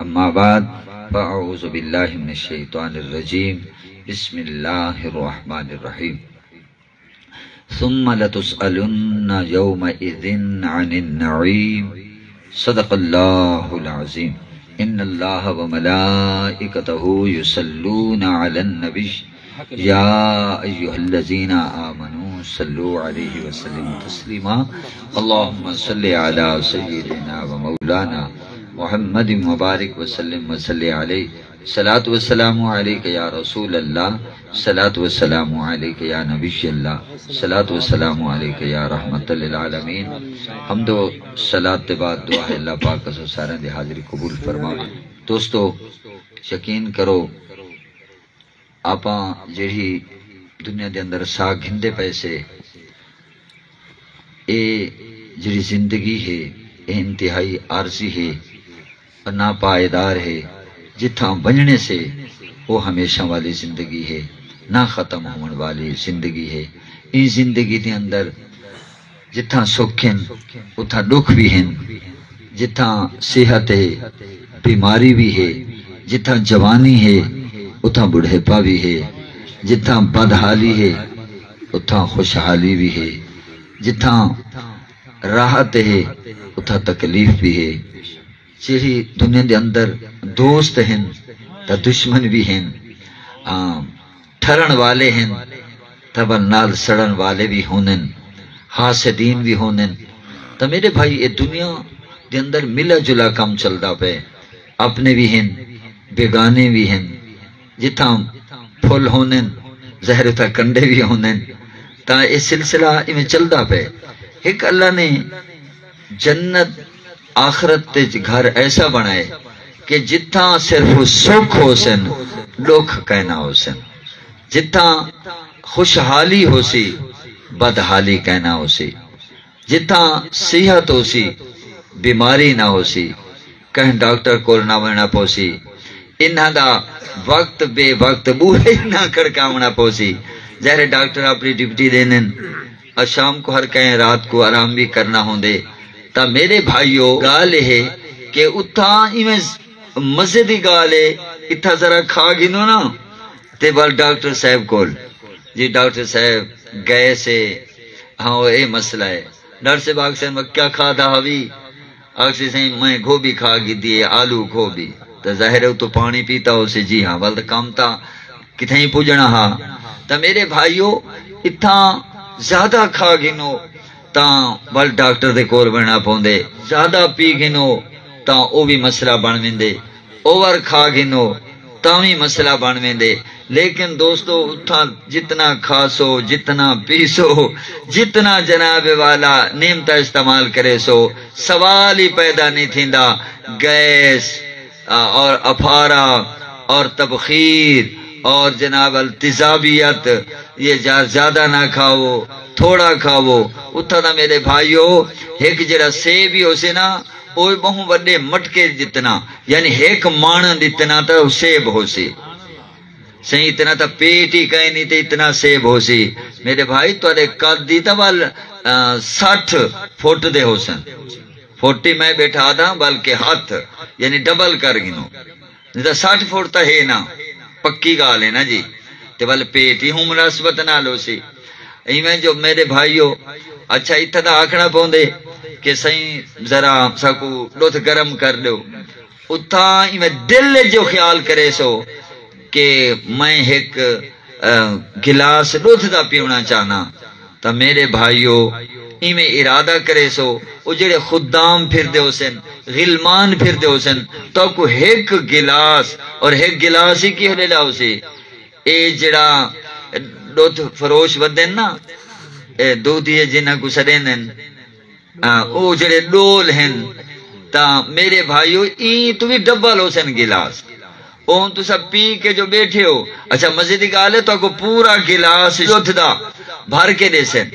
اما بعد فاعوذ باللہ من الشیطان الرجیم بسم اللہ الرحمن الرحیم ثم لتسألن يومئذ عن النعیم صدق اللہ العظیم ان اللہ وملائکتہ یصلون علی النبی یا ایہا الذین آمنوا صلوا علیہ وسلم تسلیما اللہم صلی علی سیدنا ومولانا محمد مبارک وسلم وصلی علیہ صلاۃ والسلام علیک یا رسول اللہ صلاۃ والسلام علیک یا نبی اللہ صلاۃ والسلام علیک یا رحمت للعالمین حمد و صلاۃ کے بعد دعا ہے اللہ پاک اس سارے دی حاضری قبول فرماوے۔ دوستو یقین کرو آپاں جہی دنیا دے اندر سا گھندے پیسے اے جڑی زندگی ہے اے انتہائی عارضی ہے اور ناپائیدار ہے، جتھاں بننے سے وہ ہمیشہ والی زندگی ہے، نہ ختم ہونے والی زندگی ہے۔ ان زندگی دے اندر جتھاں سکھ ہیں اتھاں دکھ بھی ہیں، جتھاں صحت ہے بیماری بھی ہے، جتھاں جوانی ہے اتھاں بڑھیپا بھی ہے، جتھاں بدحالی ہے اتھاں خوشحالی بھی ہے، جتھاں راحت ہے اتھاں تکلیف بھی ہے۔ جہی دنیا دے اندر دوست ہیں تا دشمن بھی ہیں، ٹھرن والے ہیں تا نال سڑن والے بھی ہونن، حاسدین بھی ہونن۔ تا میرے بھائی یہ دنیا دے اندر ملا جلا کم چلدا پے، اپنے بھی ہیں بیگانے بھی ہیں، جتھاں پھول ہونن زہر تا کنڈے بھی ہونن۔ تا یہ سلسلہ میں چلدا پے۔ ایک اللہ نے جنت آخرت تے گھر ایسا بنائے کہ جتھاں صرف سکھ ہو سن دکھ کہنا ہو سن، جتھاں خوشحالی ہو سی بدحالی کہنا ہو سی، جتھاں صحت ہو سی بیماری نہ ہو سی، کہیں ڈاکٹر کول نہ وینا پوسی، انہاں دا وقت بے وقت بوہے نہ کھڑکاونا پوسی۔ ظاہر ڈاکٹر اپنی ڈیوٹی دینن اور شام کو ہر کہیں رات کو آرام بھی کرنا ہوندے۔ تا میرے بھائیو گال ہے کہ اتھاں ایمیں مزے دی گال ہے، اتھا ذرا کھا گنو نا تے بال ڈاکٹر صاحب کول، جی ڈاکٹر صاحب گئے سے ہاں وہ اے مسئلہ ہے۔ ڈاکٹر صاحب آگ سے کیا کھا دا ہوئی؟ آگ سے میں گھوبی کھا گی دیے آلو گھوبی، تا ظاہر ہے تو پانی پیتا ہو سے جی ہاں والد کام تا کتھیں پوجنا ہاں۔ تا میرے بھائیو اتھاں زیادہ کھا گنو تاں بل ڈاکٹر دے کول بنا پوندے، زیادہ پی گنو تاں او بھی مسئلہ بن ویندے، اوور کھا گنو تاں بھی مسئلہ بن ویندے۔ لیکن دوستو اتھاں جتنا کھاسو جتنا پیسو جتنا جناب والا نعمتہ استعمال کرے سو سوال ہی پیدا نہیں تھیندا گیس اور افارہ اور تبخیر اور جناب التزابیت، یہ زیادہ نہ کھاؤ تھوڑا کھاؤ۔ اتھا دا میرے بھائیو ایک جڑا سیب ہی ہو سے نا وہ بہت بڑے مٹکے جتنا، یعنی ایک مان جتنا تا سیب ہو سی، صحیح اتنا تا پیٹ ہی کہیں نہیں تے اتنا سیب ہو سی۔ میرے بھائی تو قد دی تا وال 60 فٹ دے ہو سن، 40 میں بیٹھا دا بلکہ ہاتھ یعنی ڈبل کر گنو، 60 فٹ تا ہے نا پکی گال ہے نا جی، تے وال پیٹ ہی ہوں مناسبت نہ لو سی۔ ایمیں جو میرے بھائیو اچھا اتھا دا آکھنا پوندے کہ صحیح ذرا ساکو لوتھ گرم کر لو، اتھا ایمیں دل جو خیال کرے سو کہ میں ایک گلاس لوتھ دا پیونا چاہنا، تا میرے بھائیو ایمیں ارادہ کرے سو وہ جڑے خدام پھر دے ہو سن غلمان پھر دے ہو سن تو کو ایک گلاس اور ایک گلاس ہی کی ہلے لاؤ سی۔ اے جڑا دوت فروش ودن نا دو دیئے جنہ کو سڑینن او جڑے ڈول ہیں تا میرے بھائیو این تو بھی ڈبل ہو سن گلاس، اون تو سب پی کے جو بیٹھے ہو۔ اچھا مزیدی گالے تو کو پورا گلاس لوتھ دا بھر کے دے سن،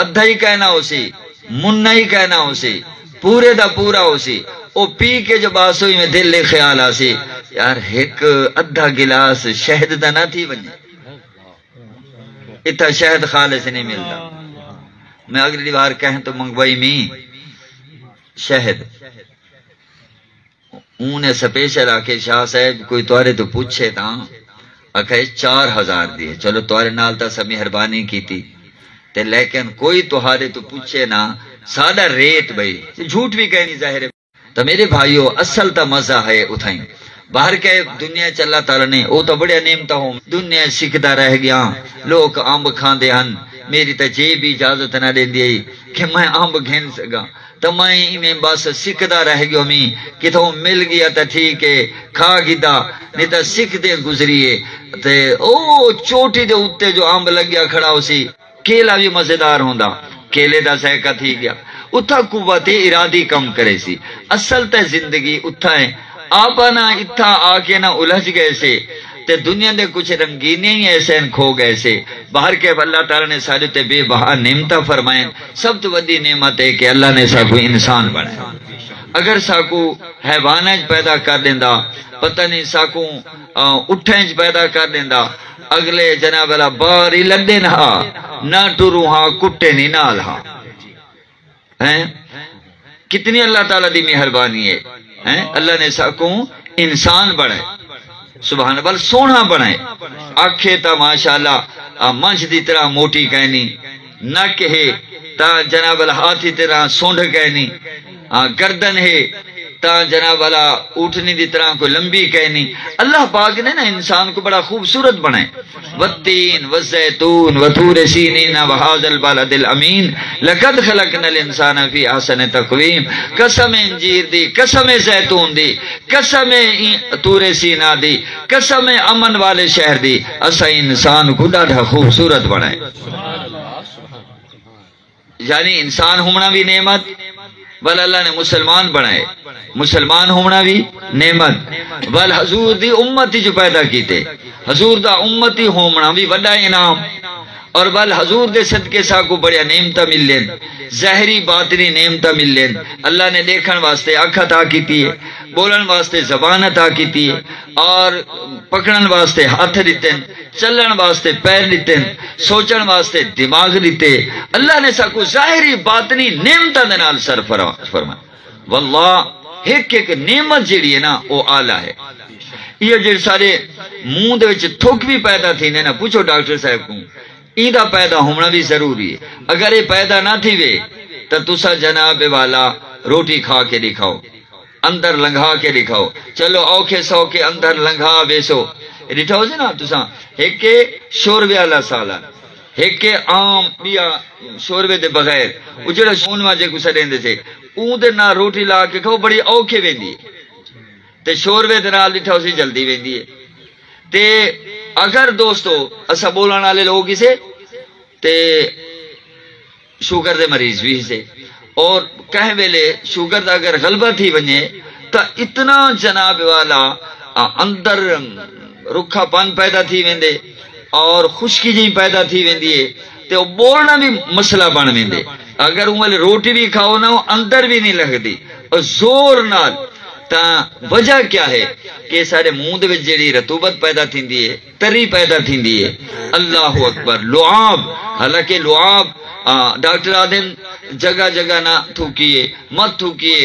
ادھا ہی کہنا ہو سی منہ ہی کہنا ہو سی پورے دا پورا ہو سی۔ او پی کے جو باسوئی میں دل لے خیال آسی یار ایک ادھا گلاس شہد دا نہ تھی بنی، اتھا شہد خالص نہیں ملتا۔ میں اگلی بار کہیں تو منگوائی میں شہد انہیں سپیشل آکے شاہ صاحب کوئی توارے تو پوچھے تا آکھے 4000 دیے، چلو توارے نال تا سب مہربانی کی تھی تے، لیکن کوئی توارے تو پوچھے نا سادہ ریٹ بھئی، جھوٹ بھی کہنی ظاہر ہے۔ تو میرے بھائیو اصل تا مزہ ہے اتھائیں باہر کے دنیا چ اللہ تعالیٰ نے او تو بڑے نعمتہ ہوں، دنیا سکھتا رہ گیا، لوگ آمب کھاندے ہن، میری تا جے بھی اجازت نہ دین دی کہ میں آمب گھن سکا، تو میں میں بس سکھتا رہ گیا، میں کہ تو مل گیا تا ٹھیک ہے کھا گیا، نہیں تا سکھ دے گزریے۔ تے او چوٹی دے اتے جو آمب لگ گیا کھڑا ہو سی، کیلا بھی مزیدار ہوندا، کیلے دا سہکا تھی گیا، اتھا قوت ارادی کم کرے سی۔ اصل تے زندگی اتھا ہے، آپا نہ اتھا آکے نہ الجھ گئے سے، تے دنیا دے کچھ رنگینے ہی ایسے کھو گئے سے۔ باہر کے اللہ تعالیٰ نے سارے تے بے بہا نعمتہ فرمائیں، سب تو بڑی نعمت ہے کہ اللہ نے ساکو انسان بنائے۔ اگر ساکو حیوانج پیدا کر دیندا، پتہ نہیں ساکو اٹھنج پیدا کر دیندا، اگلے جناب اللہ باری لندے نہ ٹرو ہاں کٹے نہیں نال ہاں۔ کتنی اللہ تعالیٰ دی مہربانی ہے، اللہ نے ساکو انسان بنائے، سبحان اللہ، سونا بنائے، آنکھیں تا ماشاءاللہ منچ دی طرح موٹی کہنی، نک ہے تا جناب اللہ ہاتھی طرح سونڈ کہنی، گردن ہے تا جناب اللہ اٹھنی دی طرح کو لمبی کہنی۔ اللہ پاک نے نا انسان کو بڑا خوبصورت بنائے، والتین والزیتون وطور سینین وہذا البلد الامین لقد خلقنا الانسان فی احسن تقویم۔ قسم انجیر دی، قسم زیتون دی، قسم طور سینا دی، قسم امن والے شہر دی، اسا انسان کو ڈاڑھا خوبصورت بنائے۔ یعنی انسان ہونا بھی نعمت، بل اللہ نے مسلمان بنائے، مسلمان ہونا بھی نعمت، بل حضور دی امتی جو پیدا کیتے، حضور دا امتی ہونا بھی بڑا انعام، اور بل حضور دے صدقے سا کو بڑیا نعمتہ مل لین، ظاہری باطنی نعمتہ مل لین۔ اللہ نے دیکھن واسطے آنکھ عطا کیتی ہے، بولن واسطے زبان عطا کیتی ہے، اور پکڑن واسطے ہاتھ دیتے، چلن واسطے پیر دیتے، سوچن واسطے دماغ دیتے۔ اللہ نے سا کو ظاہری باطنی نعمتہ دنال سر فرمائے۔ واللہ ایک ایک نعمت جیڑی ہے نا وہ آلہ ہے۔ یہ جو سارے منہ دے وچ تھوک بھی پیدا تھی نا، پوچھو ڈاکٹر صاحب کو، ایدہ پیدا ہونا بھی ضروری ہے۔ اگر یہ پیدا نہ تھی وے تو تسا جناب والا روٹی کھا کے دکھاؤ، اندر لنگھا کے دکھاؤ، چلو اوکھے سوکھے اندر لنگھا بیسو ڈٹھاؤ سے نا تسا، ایک کے شوربے والا سالن، ایک کے عام بیا شوربے دے بغیر، اجڑا شون واجے کو سڑیں دے سے اون دے نہ روٹی لا کے کھاؤ بڑی اوکھے ویندی ہے، تے شوربے دے نال ڈٹھاؤ سی جلدی ویندی ہے۔ تے اگر دوستو اسا بولن والے لوگ اسے تے شوگر دے مریض بھی سے، اور کہہ ویلے شوگر دا اگر غلبہ تھی ونجے تا اتنا جناب والا اندر رکھا پن پیدا تھی ویندے اور خشکی جی پیدا تھی ویندی ہے، تے وہ بولنا بھی مسئلہ بن ویندے۔ اگر انہوں روٹی بھی کھاؤ نہ اندر بھی نہیں لگتی، اور زور نال تا وجہ کیا ہے کہ سارے منہ دے وچ جڑی رطوبت پیدا تھیندی ہے، تری پیدا تھیندی ہے۔ اللہ اکبر، لعاب، حالانکہ لعاب ڈاکٹر آدھن جگہ جگہ نہ تھوکیے، مت تھوکیے،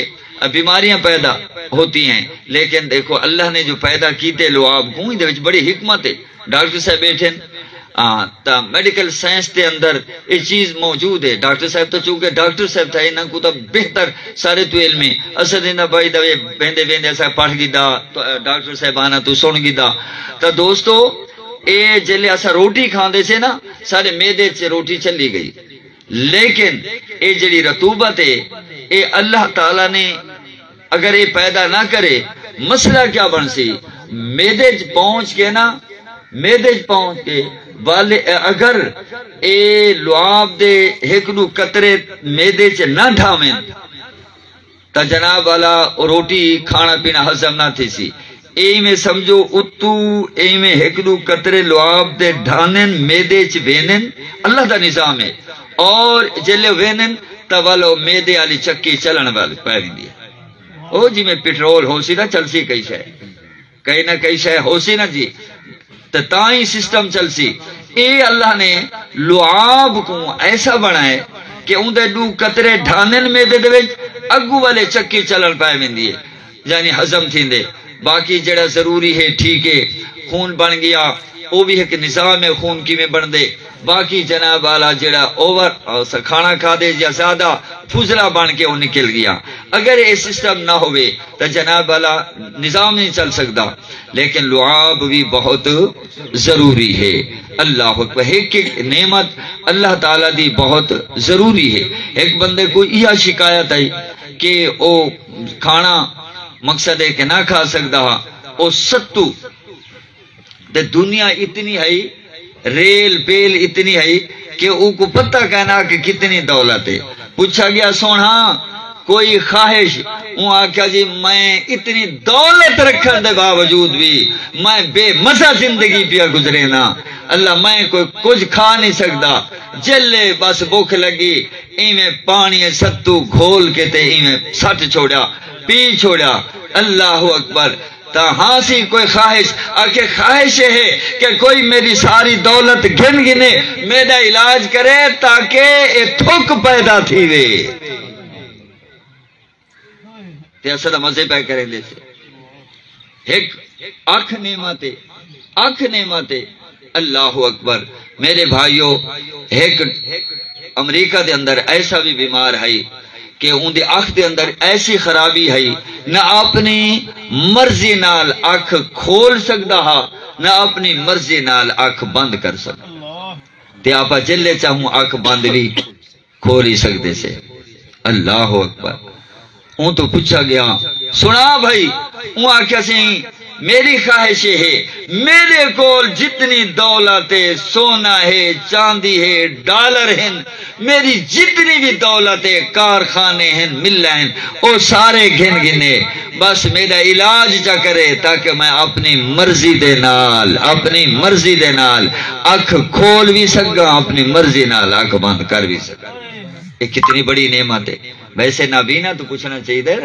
بیماریاں پیدا ہوتی ہیں، لیکن دیکھو اللہ نے جو پیدا کیتے لعاب کو، دے وچ بڑی حکمت ہے۔ ڈاکٹر صاحب بیٹھیں تا میڈیکل سائنس کے اندر یہ چیز موجود ہے۔ ڈاکٹر صاحب تو چونکہ ڈاکٹر صاحب تھا انہاں کو تو بہتر سارے تو علم ہے، اسد انہاں بھائی دوے بیندے بیندے صاحب پڑھ گیدا، ڈاکٹر صاحب آنا تو سن گیدا۔ تو دوستو اے جلے اسا روٹی کھاندے سے نا سارے میدے سے روٹی چلی گئی، لیکن اے جڑی رطوبت ہے اے اللہ تعالیٰ نے اگر یہ پیدا نہ کرے مسئلہ کیا بن سی، میدے پہنچ کے نا، میدے پہنچ کے والے اگر اے لعاب دے ہکڑو قطرے میدے چ نہ ڈھاویں تا جناب والا روٹی کھانا پینا ہضم نہ تھی سی۔ اے میں سمجھو اتو اے میں ہکڑو قطرے لعاب دے ڈھانن میدے چ وینن، اللہ دا نظام ہے، اور جلے وینن تا والو میدے والی چکی چلن والی پاویں دی۔ او جی میں پیٹرول ہو سی نہ چل سی کئی شے، کئی نہ کئی شے ہو سی نہ جی، تو تائیں سسٹم چل سی۔ اے اللہ نے لعاب کو ایسا بنائے کہ ان دے دو قطرے ڈھانن میں دے دے اگو والے چکی چلن پائے ویندی ہے۔ یعنی ہضم تھی دے باقی جڑا ضروری ہے ٹھیک ہے خون بن گیا وہ بھی ایک نظام ہے خون کی میں بن دے باقی جناب والا جڑا اوور کھانا کھا دے یا زیادہ فضلہ بن کے وہ نکل گیا اگر یہ سسٹم نہ ہوئے تو جناب والا نظام نہیں چل سکتا لیکن لعاب بھی بہت ضروری ہے اللہ اکبر ایک نعمت اللہ تعالیٰ دی بہت ضروری ہے ایک بندے کو یہ شکایت ہے کہ وہ کھانا مقصد ہے کہ نہ کھا سکتا وہ ستو تے دنیا اتنی ہے ریل پیل اتنی ہے کہ او کو پتہ کہنا کہ کتنی دولت ہے پوچھا گیا سونا کوئی خواہش وہ آکھا جی میں اتنی دولت رکھن دے باوجود بھی میں بے مزہ زندگی پیا گزرے نا اللہ میں کوئی کچھ کھا نہیں سکتا جلے بس بھوک لگی ایویں پانی ستو گھول کے تے ایویں سٹ چھوڑا پی چھوڑا اللہ اکبر تا ہاں کوئی خواہش آکے خواہش ہے کہ کوئی میری ساری دولت گن گنے میرا علاج کرے تاکہ یہ تھوک پیدا تھی وے تے اصلا مزے پہ کریں دے سے ایک آنکھ نعمت اللہ اکبر میرے بھائیوں ایک امریکہ دے اندر ایسا بھی بیمار ہے کہ ان دے آنکھ دے اندر ایسی خرابی ہے نہ اپنی مرضی نال آنکھ کھول سکتا ہا نہ اپنی مرضی نال آنکھ بند کر سکتا تے آپا جلے چاہوں آنکھ بند بھی کھول ہی سکتے سے اللہ اکبر ان تو پوچھا گیا سنا بھائی ان آنکھا سے میری خواہش ہے میرے کول جتنی دولت ہے سونا ہے چاندی ہے ڈالر ہیں میری جتنی بھی دولت ہے کارخانے ہیں ملیں ہیں وہ سارے گھن گنے بس میرا علاج جا کرے تاکہ میں اپنی مرضی دے نال آنکھ کھول بھی سکا اپنی مرضی نال آنکھ بند کر بھی سکا یہ کتنی بڑی نعمت ہے ویسے نابینا تو پوچھنا چاہیے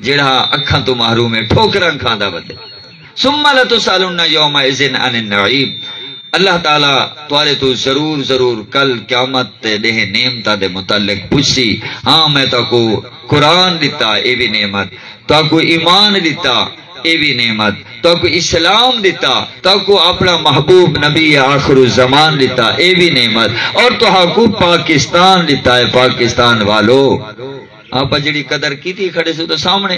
جڑا اکھاں تو محروم ہے ٹھوکراں کھاندا بدے ثم لتسالن یومئذ عن النعیم اللہ تعالیٰ توارے تو ضرور کل قیامت دے نعمتاں دے متعلق پوچھی ہاں میں تو کو قرآن دیتا اے بھی نعمت تو کو ایمان دیتا اے بھی نعمت تو کو اسلام دیتا تو کو اپنا محبوب نبی آخر الزمان دیتا اے بھی نعمت اور تو کو پاکستان دیتا ہے پاکستان والو آپ جڑی قدر کی تھی کھڑے سے تو سامنے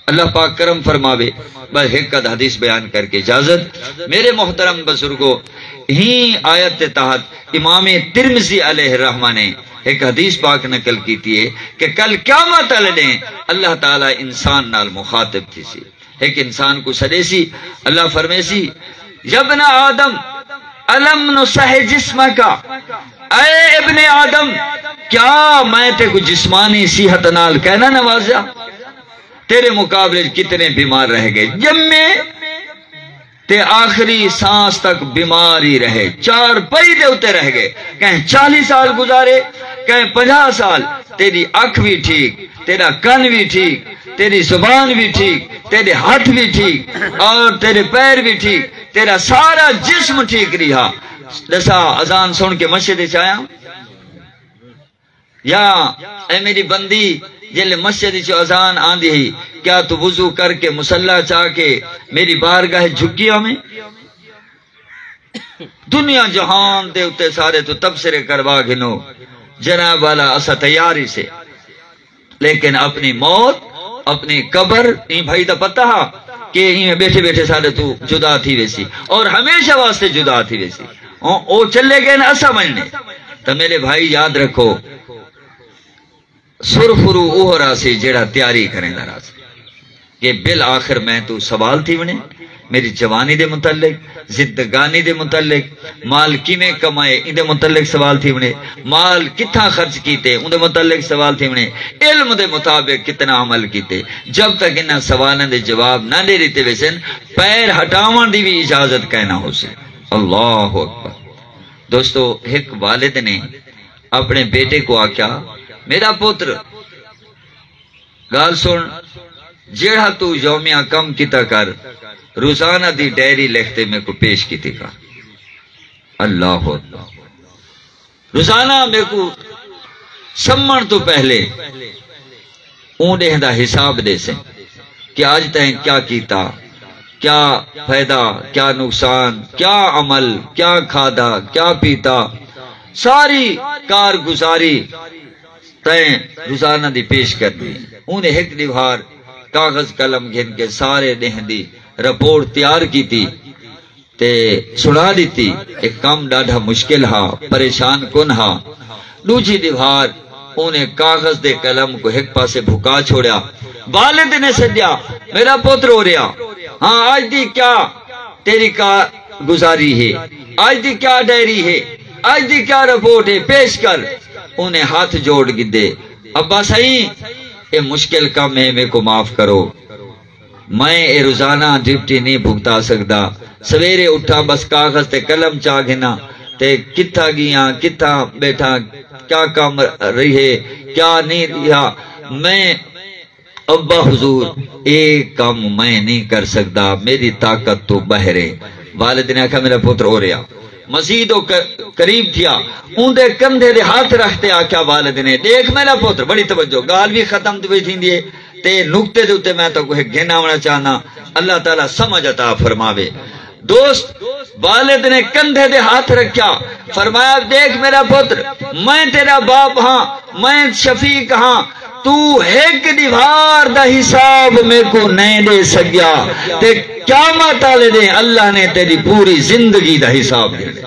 اللہ پاک کرم فرماوے بس ایک حدیث بیان کر کے اجازت میرے محترم بزرگوں ہی آیت تحت امام ترمذی علیہ الرحمہ نے ایک حدیث پاک نقل کی تھی کہ کل قیامت والے اللہ تعالیٰ انسان نال مخاطب تھی سی ایک انسان کو سدے سی اللہ فرمے سی ابن آدم علم نصح جسم کا اے ابن آدم کیا میں تے کو جسمانی صحت نال کہنا نوازا تیرے مقابلے کتنے بیمار رہ گئے جمے تے آخری سانس تک بیمار ہی رہے چار پئی دے ہوتے رہ گئے کہیں 40 سال گزارے کہیں 50 سال تیری آنکھ بھی ٹھیک تیرا کن بھی ٹھیک تیری زبان بھی ٹھیک تیرے ہاتھ بھی ٹھیک اور تیرے پیر بھی ٹھیک تیرا سارا جسم ٹھیک رہا دسا اذان سن کے مسجد چایا یا اے میری بندی جلے مسجد چو اذان آندھی ہی کیا تو وضو کر کے مسلح چاہ کے میری بارگاہ جھکی ہمیں دنیا جہان دے اتے سارے تو تبصرے کروا گھنو جناب والا اسا تیاری سے لیکن اپنی موت اپنی قبر نہیں بھائی دا پتہ کہ بیٹھے بیٹھے سارے تو جدا تھی ویسی اور ہمیشہ واسطے جدا تھی ویسی او چلے گئے نا اسا مننے تو میرے بھائی یاد رکھو سرفرو اوہرا سے جڑا تیاری کریں دا راز کہ بالآخر میں تو سوال تھی ونے میری جوانی دے متعلق زندگانی دے متعلق مال کی میں کمائے ان دے متعلق سوال تھی ونے مال کتنا خرچ کیتے ان دے متعلق سوال تھی ونے علم دے مطابق کتنا عمل کیتے جب تک انہاں سوالوں دے جواب نہ دے دیتے ویسن پیر ہٹاون دی بھی اجازت کہنا ہو سے اللہ اکبر دوستو ایک والد نے اپنے بیٹے کو آکھیا میرا پوتر گال سن جیڑا تو یومیہ کم کیتا کر روزانہ دی ڈیری لکھتے میں کو پیش کیتی کر اللہ اکبر روزانہ میں کو سمن تو پہلے اون دا حساب دے سے کہ آج تائیں کیا کیتا، کیا فائدہ، کیا نقصان، کیا عمل، کیا کھادا، کیا پیتا، ساری کارگزاری تائیں روزانہ دی پیش کرنی۔ انہیں ایک دیوار کاغذ قلم گھن کے سارے دہن دی رپورٹ تیار کی تھی تے سنا دیتی۔ ایک کام ڈاڑھا مشکل ہا، پریشان کن ہا۔ دوجی دیوار انہیں کاغذ دے قلم کو ایک پاسے بھکا چھوڑیا۔ والد نے سدیا، میرا پوتر ہو رہا، ہاں آج دی کیا تیری کارگزاری ہے، آج دی کیا ڈائری ہے، آج دی کیا رپورٹ ہے، پیش کر۔ انہیں ہاتھ جوڑ گدے، ابا صحیح یہ مشکل کام ہے، میرے کو معاف کرو، میں اے روزانہ ڈپٹی نہیں بھگتا سکتا۔ سویرے اٹھا بس کاغذ تے قلم چاہ گھنا تے کتھا گیا، کتھا بیٹھا، کیا کام رہی ہے، کیا نہیں رہا۔ میں ابا حضور ایک کام میں نہیں کر سکتا، میری طاقت تو بہرے۔ والد نے آکھا میرا پتر ہو رہا، مزید قریب تھیا، اندے کندھے دے ہاتھ رکھتے آکھا والد نے، دیکھ میرا پتر، بڑی توجہ، گال بھی ختم ہوئی تھی دیئے تے نکتے دے ہوتے میں تو کوئی گھنا ہونا چاہنا، اللہ تعالیٰ سمجھ عطا فرماوے۔ دوست والد نے کندھے دے ہاتھ رکھیا، فرمایا دیکھ میرا پتر، میں تیرا باپ ہاں، میں شفیق ہاں، تو ایک دیوار دا حساب میں کو نہیں دے سکیا تے کیا مطالعے دے اللہ نے تیری پوری زندگی دا حساب کرنے،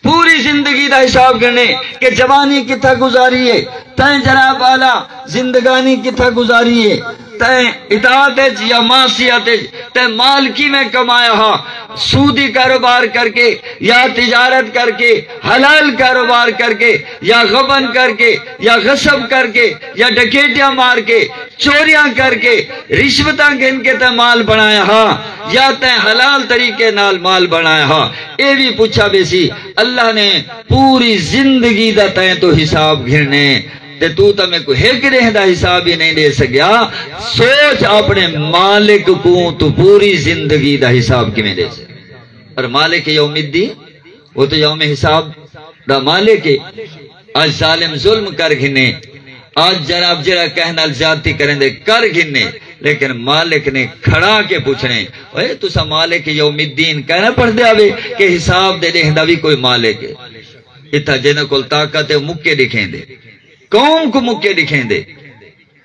پوری زندگی دا حساب کرنے کہ جوانی کتھا گزاری ہے، تائیں جناب آلہ زندگانی کتھا گزاری ہے، تائیں اطاعت یا معصیت تے مال کی میں کمایا ہا، سودی کاروبار کر کے یا تجارت کر کے، حلال کاروبار کر کے یا غبن کر کے یا غصب کر کے یا ڈکیٹیاں مار کے، چوریاں کر کے، رشوتاں گھن کے تے مال بنایا ہا یا تے حلال طریقے نال مال بنایا ہا۔ اے بھی پوچھا بیسی اللہ نے پوری زندگی دا تے تو حساب گھرنے تے تو میں کو ایک رہ دا حساب ہی نہیں دے سکیا، سوچ اپنے مالک کو تو پوری زندگی دا حساب کی میں دے سکیا۔ اور مالک یوم الدین وہ تو یوم حساب دا مالک ہے۔ آج ظالم ظلم کر گھنے، آج جناب جرا کہنا زیادتی کریں دے کر گھنے، لیکن مالک نے کھڑا کے پوچھنے، اے تو سا مالک یوم الدین کہنا پڑھ دے آوے کہ حساب دے دے بھی کوئی مالک ہے۔ اتھا جنہ کل طاقت ہے مکے دکھیں دے، قوم کو مکے دکھیں دے۔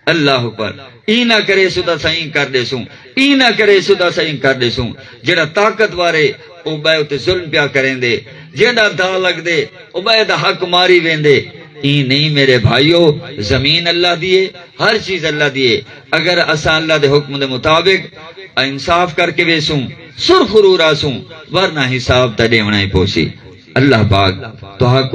اللہ پر ای نہ کرے سدا سائیں کر دے سوں، ای نہ کرے سدا سائیں کر دے سوں۔ جڑا طاقت وارے او بے اتے ظلم پیا کریں دے، جڑا دا لگ دے او بے دا حق ماری وین دے۔ ای نہیں میرے بھائیو، زمین اللہ دیے، ہر چیز اللہ دیے، اگر اسا اللہ دے حکم دے مطابق انصاف کر کے ویسوں سرخ رو راسوں، ورنہ حساب تا دیونا ہی پوسی۔ اللہ پاک تو حق